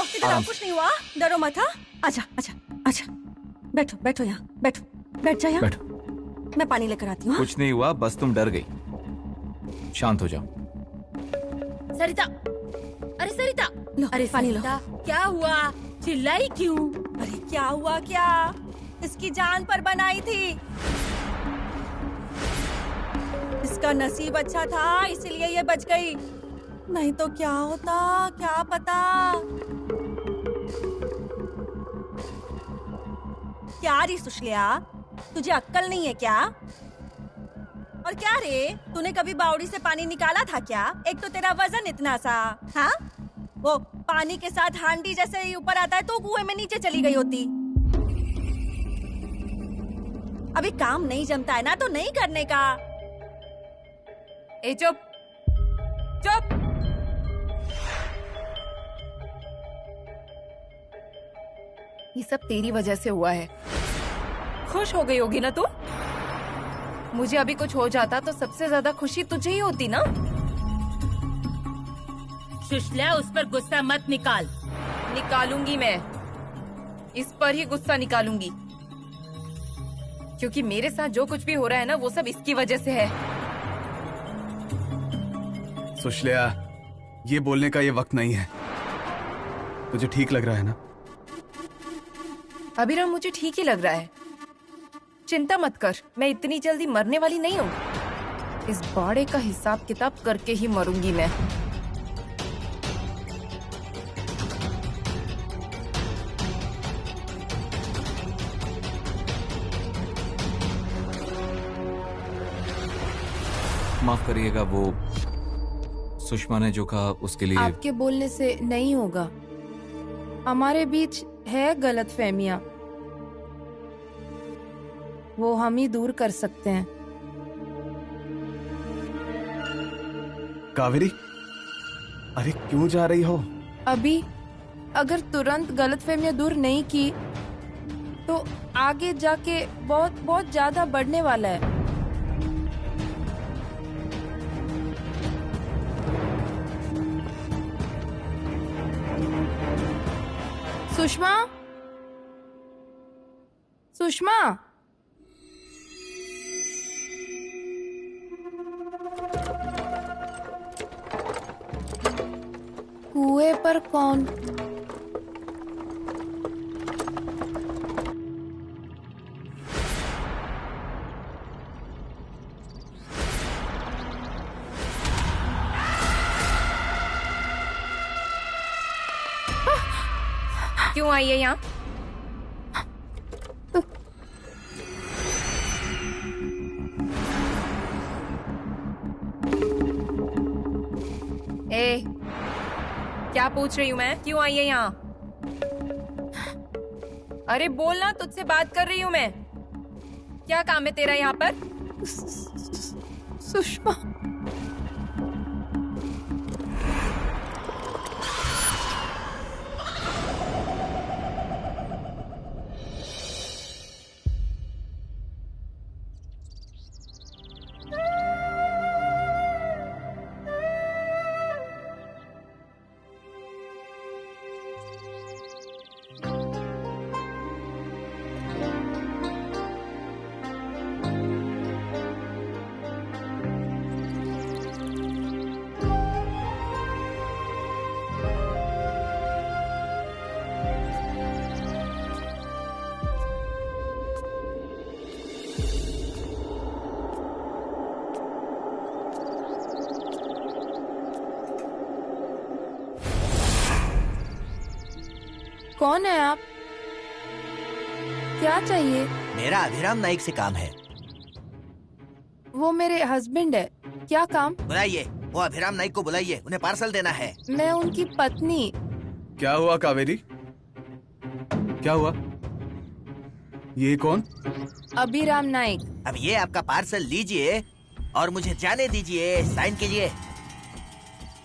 आपकी तरह कुछ नहीं हुआ, डरो मत। हाँ, अच्छा अच्छा अच्छा, बैठो बैठो, यहाँ बैठो, बैठ जा यहाँ। बैठो। मैं पानी लेकर आती हूँ। कुछ नहीं हुआ, बस तुम डर गई। शांत हो जाओ। सरिता, अरे सरिता, लो, अरे पानी लो। सरिता, क्या हुआ? चिल्लाई क्यों? अरे क्या हुआ क्या? इसकी जान पर बनाई थी। इसका नसीब अच्छा था इसलिए ये बच गई, नहीं तो क्या होता क्या पता। क्या रे सुशल्या, तुझे अक्कल नहीं है क्या? और क्या रे, तूने कभी बावड़ी से पानी निकाला था क्या? एक तो तेरा वजन इतना सा, हाँ? वो पानी के साथ हांडी जैसे ही ऊपर आता है तो कुएं में नीचे चली गई होती। अभी काम नहीं जमता है ना तो नहीं करने का। ए चुप, चुप। ये सब तेरी वजह से हुआ है। खुश हो गई होगी ना तू? मुझे अभी कुछ हो जाता तो सबसे ज्यादा खुशी तुझे ही होती ना। सुशल्या, उस पर गुस्सा मत निकाल। निकालूंगी मैं, इस पर ही गुस्सा निकालूंगी, क्योंकि मेरे साथ जो कुछ भी हो रहा है ना वो सब इसकी वजह से है। सुशल्या, ये बोलने का ये वक्त नहीं है। तुझे ठीक लग रहा है ना? अभिराम, मुझे ठीक ही लग रहा है। चिंता मत कर, मैं इतनी जल्दी मरने वाली नहीं हूँ। इस बाड़े का हिसाब किताब करके ही मरूंगी मैं। माफ करिएगा, वो सुषमा ने जो कहा उसके लिए। आपके बोलने से नहीं होगा, हमारे बीच है गलतफहमियां, वो हम ही दूर कर सकते हैं। कावेरी, अरे क्यों जा रही हो? अभी अगर तुरंत गलतफहमियां दूर नहीं की तो आगे जाके बहुत बहुत ज्यादा बढ़ने वाला है। सुषमा, सुषमा, कुएं पर कौन? क्यों आई है यहाँ? ए, क्या पूछ रही हूँ मैं? क्यों आई है यहाँ? अरे बोलना, तुझसे बात कर रही हूँ मैं। क्या काम है तेरा यहाँ पर? सुषमा, कौन है आप? क्या चाहिए? मेरा अभिराम नाइक से काम है। वो मेरे हस्बैंड है। क्या काम? बुलाइए, वो अभिराम नाइक को बुलाइए, उन्हें पार्सल देना है। मैं उनकी पत्नी। क्या हुआ कावेरी? क्या हुआ? ये कौन? अभिराम नाइक। अब ये आपका पार्सल लीजिए और मुझे जाने दीजिए, साइन कीजिए।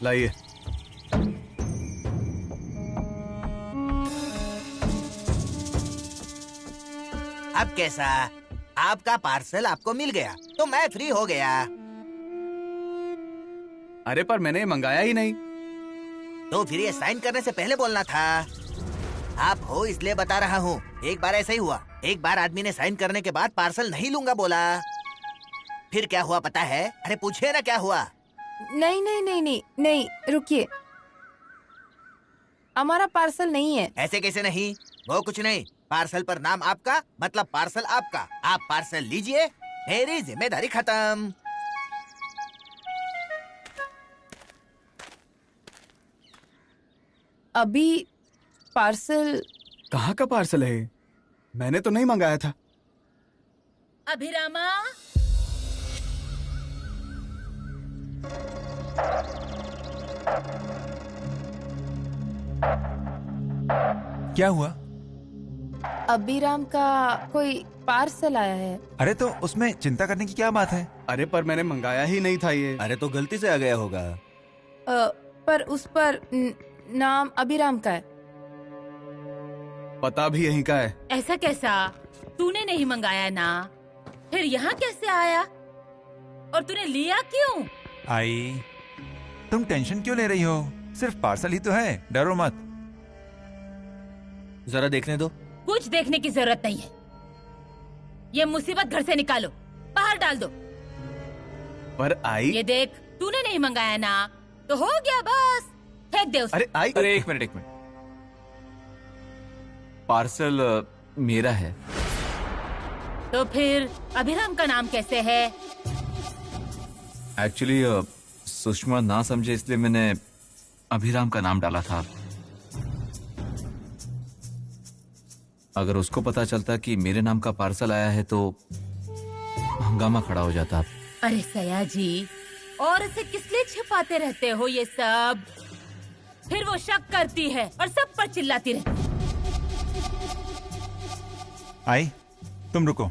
लाइए। अब कैसा? आपका पार्सल आपको मिल गया तो मैं फ्री हो गया। अरे पर मैंने मंगाया ही नहीं। तो फिर ये साइन करने से पहले बोलना था। आप हो इसलिए बता रहा हूँ। एक बार ऐसा ही हुआ। एक बार आदमी ने साइन करने के बाद पार्सल नहीं लूंगा बोला। फिर क्या हुआ पता है? अरे पूछिए ना क्या हुआ। नहीं नहीं नहीं नहीं नहीं, रुकिए, हमारा पार्सल नहीं है। ऐसे कैसे नहीं? वो कुछ नहीं, पार्सल पर नाम आपका मतलब पार्सल आपका। आप पार्सल लीजिए, मेरी जिम्मेदारी खत्म। अभी पार्सल कहाँ का पार्सल है? मैंने तो नहीं मंगाया था। अभिरामा, क्या हुआ? अभिराम का कोई पार्सल आया है। अरे तो उसमें चिंता करने की क्या बात है? अरे पर मैंने मंगाया ही नहीं था ये। अरे तो गलती से आ गया होगा। पर उस पर नाम अभिराम का है। पता भी यहीं का है। ऐसा कैसा? तूने नहीं मंगाया ना, फिर यहाँ कैसे आया? और तूने लिया क्यों? आई, तुम टेंशन क्यों ले रही हो? सिर्फ पार्सल ही तो है, डरो मत। जरा देखने दो। कुछ देखने की जरूरत नहीं है। ये मुसीबत घर से निकालो, बाहर डाल दो। पर आई, ये देख, तूने नहीं मंगाया ना, तो हो गया बस, फेंक दे उसे। अरे आई, अरे एक मिनट। पार्सल मेरा है। तो फिर अभिराम का नाम कैसे है? एक्चुअली सुषमा ना समझे इसलिए मैंने अभिराम का नाम डाला था। अगर उसको पता चलता कि मेरे नाम का पार्सल आया है तो हंगामा खड़ा हो जाता। अरे सया जी, और इसे किस लिए छिपाते रहते हो ये सब? फिर वो शक करती है और सब पर चिल्लाती रहती है। आई, तुम रुको,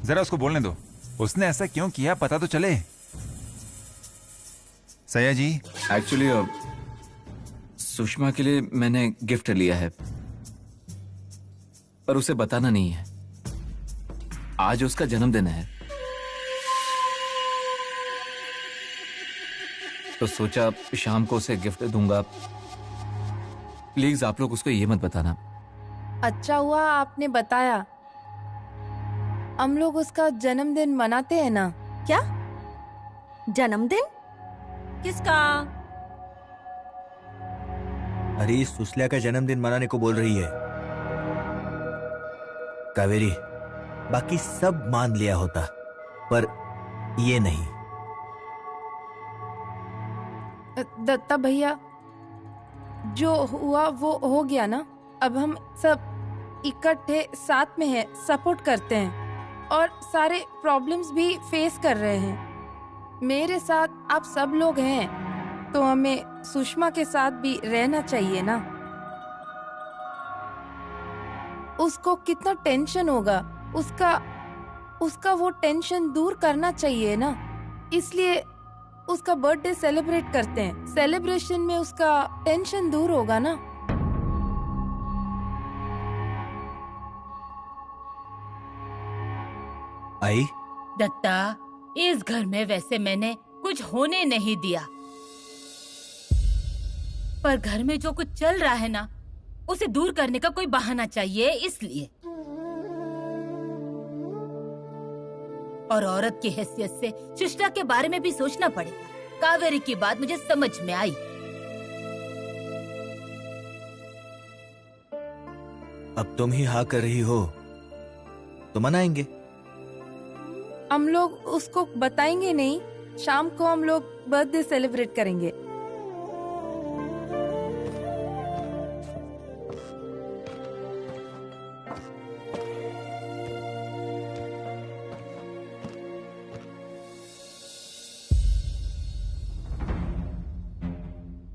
जरा उसको बोलने दो। उसने ऐसा क्यों किया पता तो चले। सया जी, एक्चुअली सुषमा के लिए मैंने गिफ्ट लिया है, पर उसे बताना नहीं है। आज उसका जन्मदिन है, तो सोचा शाम को उसे गिफ्ट दूंगा। प्लीज आप लोग उसको ये मत बताना। अच्छा हुआ आपने बताया। हम लोग उसका जन्मदिन मनाते हैं ना। क्या जन्मदिन? किसका? अरे सुशल्या का जन्मदिन मनाने को बोल रही है कावेरी। बाकी सब मान लिया होता, पर ये नहीं। दत्ता भैया, जो हुआ वो हो गया ना। अब हम सब इकट्ठे साथ में हैं, सपोर्ट करते हैं और सारे प्रॉब्लम्स भी फेस कर रहे हैं। मेरे साथ आप सब लोग हैं, तो हमें सुषमा के साथ भी रहना चाहिए ना। उसको कितना टेंशन होगा, उसका वो टेंशन दूर करना चाहिए ना। इसलिए उसका बर्थडे सेलिब्रेट करते हैं। सेलिब्रेशन में उसका टेंशन दूर होगा ना। आई, दत्ता, इस घर में वैसे मैंने कुछ होने नहीं दिया, पर घर में जो कुछ चल रहा है ना, उसे दूर करने का कोई बहाना चाहिए, इसलिए। और औरत की हैसियत से सुष्टा के बारे में भी सोचना पड़ेगा। कावेरी की बात मुझे समझ में आई। अब तुम ही हाँ कर रही हो तो मनाएंगे। हम लोग उसको बताएंगे नहीं। शाम को हम लोग बर्थडे सेलिब्रेट करेंगे।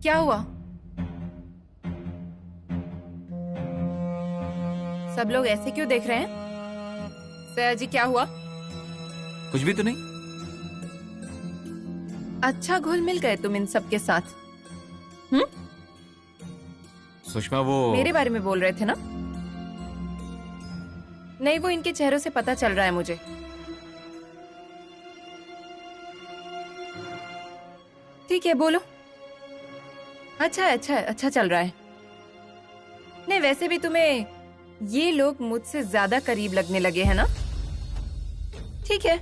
क्या हुआ? सब लोग ऐसे क्यों देख रहे हैं? सया जी, क्या हुआ? कुछ भी तो नहीं। अच्छा घुल मिल गए तुम इन सब के साथ। सुषमा वो मेरे बारे में बोल रहे थे ना? नहीं, वो इनके चेहरों से पता चल रहा है मुझे। ठीक है, बोलो। अच्छा चल रहा है। नहीं, वैसे भी तुम्हें ये लोग मुझसे ज्यादा करीब लगने लगे हैं ना? ठीक है,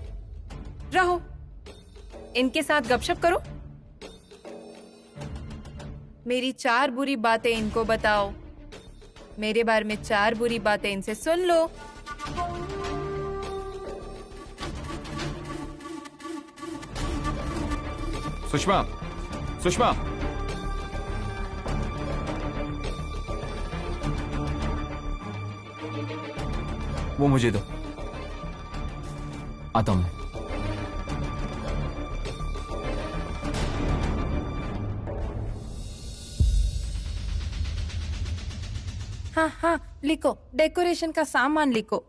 रहो, इनके साथ गपशप करो। मेरी 4 बुरी बातें इनको बताओ, मेरे बारे में 4 बुरी बातें इनसे सुन लो। सुषमा, सुषमा, वो मुझे दो, आता हूं मैं। हाँ, लिखो, डेकोरेशन का सामान लिखो।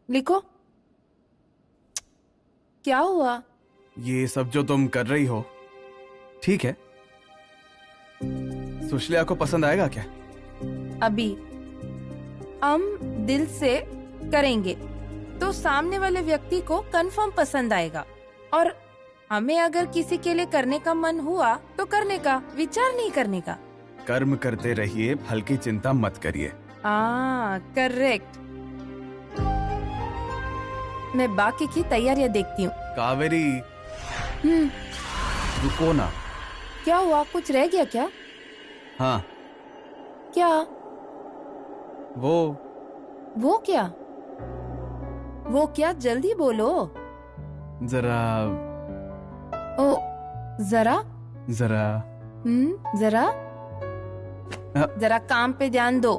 लिखो। क्या हुआ? ये सब जो तुम कर रही हो ठीक है, सुशल्या को पसंद आएगा क्या? अभी हम दिल से करेंगे तो सामने वाले व्यक्ति को कंफर्म पसंद आएगा, और हमें अगर किसी के लिए करने का मन हुआ तो करने का, विचार नहीं करने का। कर्म करते रहिए, फल की चिंता मत करिए। करेक्ट। मैं बाकी की तैयारियां देखती हूँ। कावेरी, रुको ना। क्या हुआ, कुछ रह गया क्या? हाँ, क्या? वो क्या? वो क्या, जल्दी बोलो। जरा जरा जरा जरा काम पे ध्यान दो।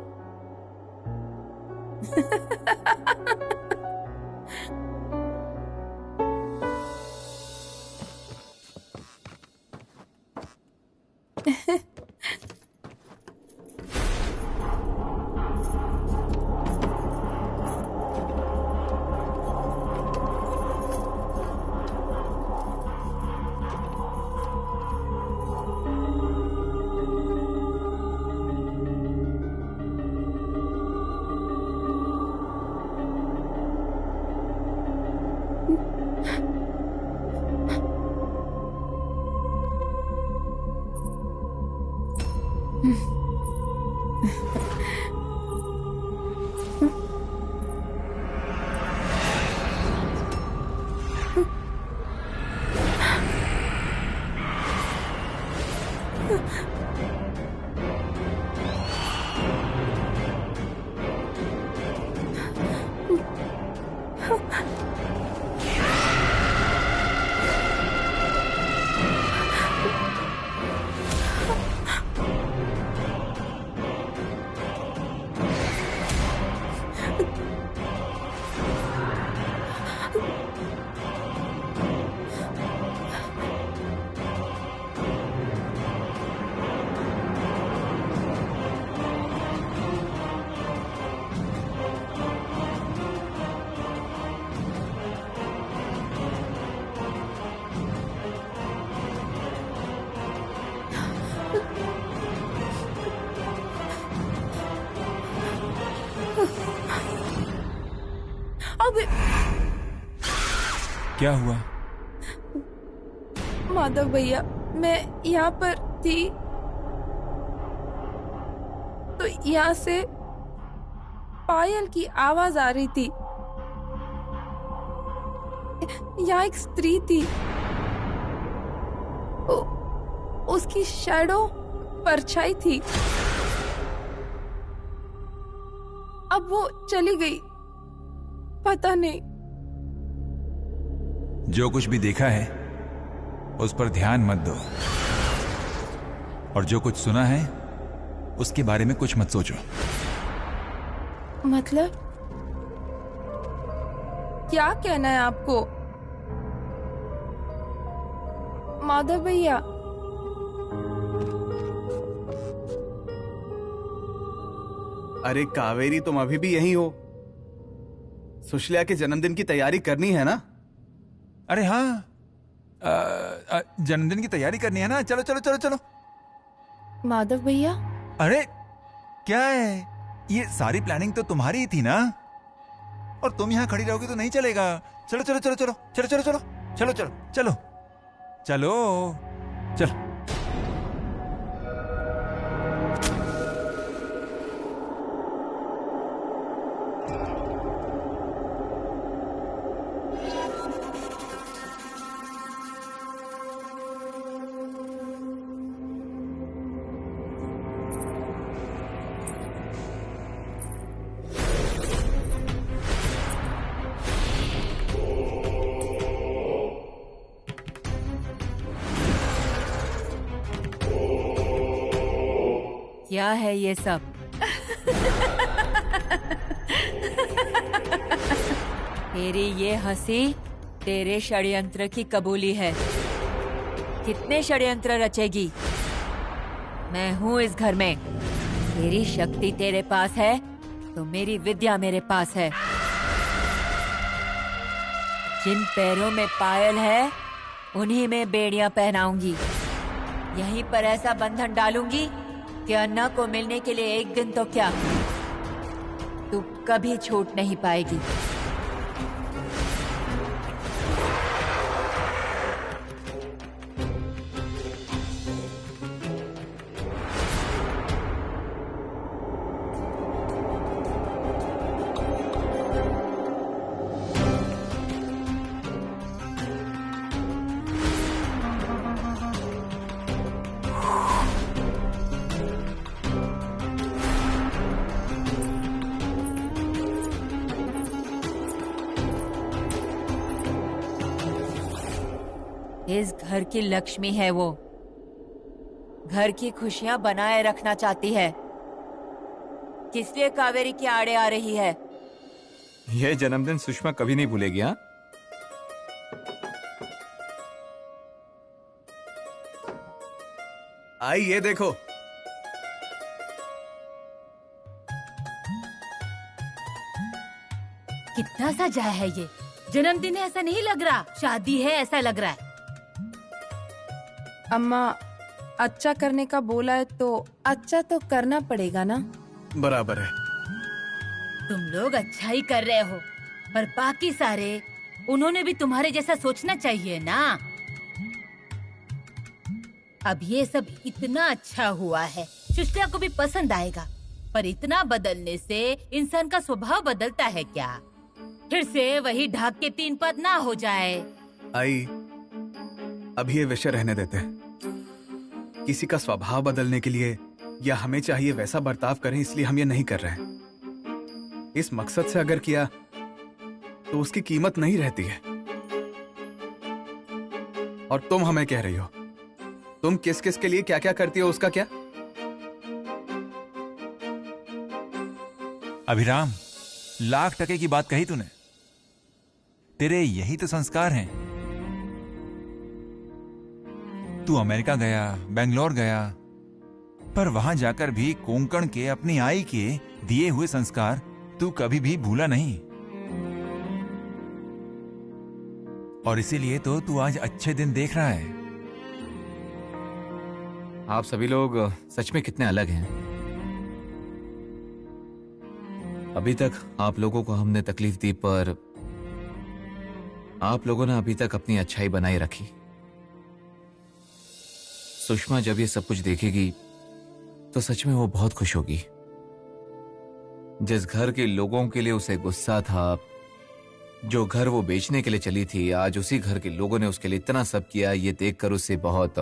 क्या हुआ? माधव भैया, मैं यहाँ पर थी तो यहाँ से पायल की आवाज आ रही थी। यहाँ एक स्त्री थी, उसकी शैडो परछाई थी। अब वो चली गई, पता नहीं। जो कुछ भी देखा है उस पर ध्यान मत दो, और जो कुछ सुना है उसके बारे में कुछ मत सोचो। मतलब क्या कहना है आपको माधव भैया? अरे कावेरी, तुम अभी भी यहीं हो? सुशल्या के जन्मदिन की तैयारी करनी है ना? अरे हाँ, जन्मदिन की तैयारी करनी है ना। चलो चलो चलो चलो। माधव भैया, अरे क्या है, ये सारी प्लानिंग तो तुम्हारी ही थी ना, और तुम यहाँ खड़ी रहोगी तो नहीं चलेगा। चलो चलो चलो चलो चलो चलो चलो चलो चलो चलो चलो चलो। क्या है ये सब? तेरी ये हंसी तेरे षड्यंत्र की कबूली है। कितने षड्यंत्र रचेगी? मैं हूँ इस घर में। तेरी शक्ति तेरे पास है तो मेरी विद्या मेरे पास है। जिन पैरों में पायल है उन्हीं में बेड़ियां पहनाऊंगी। यहीं पर ऐसा बंधन डालूंगी कि अन्ना को मिलने के लिए एक दिन तो क्या, तू कभी छूट नहीं पाएगी। इस घर की लक्ष्मी है वो। घर की खुशियां बनाए रखना चाहती है। किस लिए कावेरी के आड़े आ रही है? यह जन्मदिन सुषमा कभी नहीं भूलेगी। हाँ, आई ये देखो। कितना सजा है ये। जन्मदिन है ऐसा नहीं लग रहा, शादी है ऐसा लग रहा है। अम्मा अच्छा करने का बोला है तो अच्छा तो करना पड़ेगा ना। बराबर है। तुम लोग अच्छा ही कर रहे हो, पर बाकी सारे, उन्होंने भी तुम्हारे जैसा सोचना चाहिए ना। अब ये सब इतना अच्छा हुआ है, सुशीला को भी पसंद आएगा, पर इतना बदलने से इंसान का स्वभाव बदलता है क्या? फिर से वही ढाक के तीन पद ना हो जाए। आई अभी ये विषय रहने देते हैं। किसी का स्वभाव बदलने के लिए या हमें चाहिए वैसा बर्ताव करें, इसलिए हम ये नहीं कर रहे हैं। इस मकसद से अगर किया तो उसकी कीमत नहीं रहती है। और तुम हमें कह रही हो, तुम किस किस के लिए क्या क्या करती हो, उसका क्या? अभिराम, लाख टके की बात कही तूने। तेरे यही तो संस्कार हैं। तू अमेरिका गया, बेंगलोर गया, पर वहां जाकर भी कोंकण के अपनी आई के दिए हुए संस्कार तू कभी भी भूला नहीं। और इसीलिए तो तू आज अच्छे दिन देख रहा है। आप सभी लोग सच में कितने अलग हैं। अभी तक आप लोगों को हमने तकलीफ दी, पर आप लोगों ने अभी तक अपनी अच्छाई बनाए रखी। सुषमा जब ये सब कुछ देखेगी तो सच में वो बहुत खुश होगी। जिस घर के लोगों के लिए उसे गुस्सा था, जो घर वो बेचने के लिए चली थी, आज उसी घर के लोगों ने उसके लिए इतना सब किया। ये देखकर उसे बहुत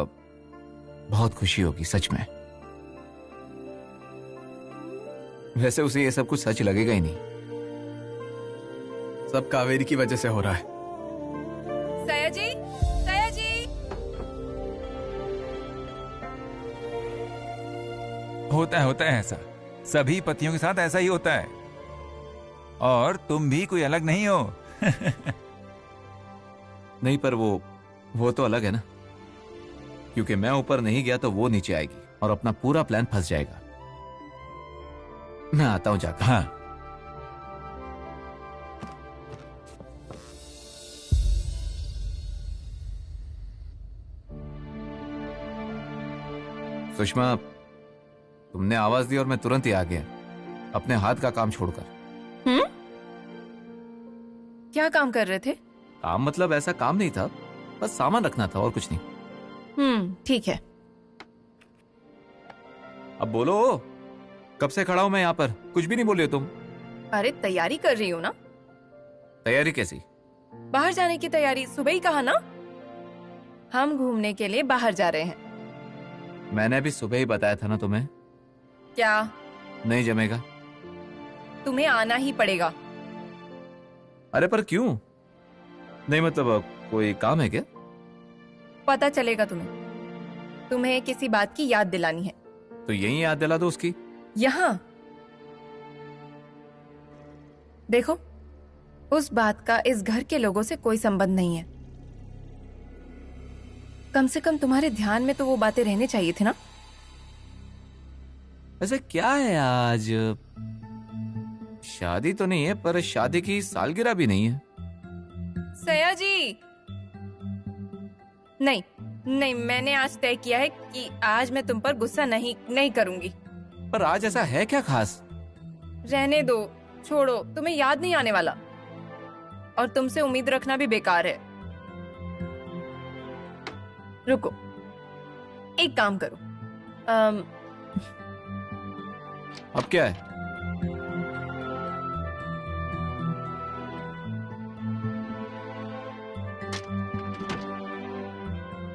बहुत खुशी होगी सच में। वैसे उसे ये सब कुछ सच लगेगा ही नहीं। सब कावेरी की वजह से हो रहा है। सया जी, सया जी। होता है ऐसा। सभी पतियों के साथ ऐसा ही होता है। और तुम भी कोई अलग नहीं हो। नहीं, पर वो तो अलग है ना, क्योंकि मैं ऊपर नहीं गया तो वो नीचे आएगी और अपना पूरा प्लान फंस जाएगा। मैं आता हूं जाकर। हाँ, सुषमा, तुमने आवाज दी और मैं तुरंत ही आ गया, अपने हाथ का काम छोड़कर। क्या काम कर रहे थे? काम मतलब ऐसा काम नहीं था, बस सामान रखना था और कुछ नहीं। ठीक है। अब बोलो, कब से खड़ा हूं मैं यहाँ पर, कुछ भी नहीं बोले तुम। अरे तैयारी कर रही हूँ ना। तैयारी कैसी? बाहर जाने की तैयारी। सुबह ही कहा ना, हम घूमने के लिए बाहर जा रहे हैं। मैंने भी सुबह ही बताया था ना तुम्हें। क्या? नहीं जमेगा। तुम्हें आना ही पड़ेगा। अरे पर क्यों? नहीं मतलब कोई काम है क्या? पता चलेगा तुम्हें। तुम्हें किसी बात की याद दिलानी है। तो यही याद दिला दो उसकी। यहाँ देखो, उस बात का इस घर के लोगों से कोई संबंध नहीं है। कम से कम तुम्हारे ध्यान में तो वो बातें रहनी चाहिए थी ना। वैसे क्या है आज? शादी तो नहीं है, पर शादी की सालगिरह भी नहीं है। सया जी, नहीं नहीं, मैंने आज तय किया है कि आज मैं तुम पर गुस्सा नहीं करूंगी। पर आज ऐसा है क्या खास? रहने दो, छोड़ो, तुम्हें याद नहीं आने वाला और तुमसे उम्मीद रखना भी बेकार है। रुको, एक काम करो, अब क्या है?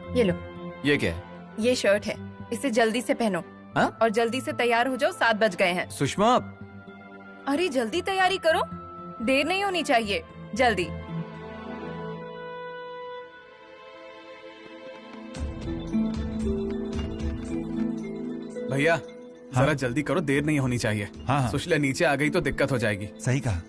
ये लो। ये क्या है? ये शर्ट है, इसे जल्दी से पहनो। हाँ? और जल्दी से तैयार हो जाओ, 7 बज गए हैं। सुषमा, अरे जल्दी तैयारी करो, देर नहीं होनी चाहिए, जल्दी। भैया जरा जल्दी करो, देर नहीं होनी चाहिए। हाँ। सुशीला नीचे आ गई तो दिक्कत हो जाएगी। सही कहा।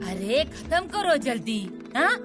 अरे खत्म करो जल्दी। हाँ,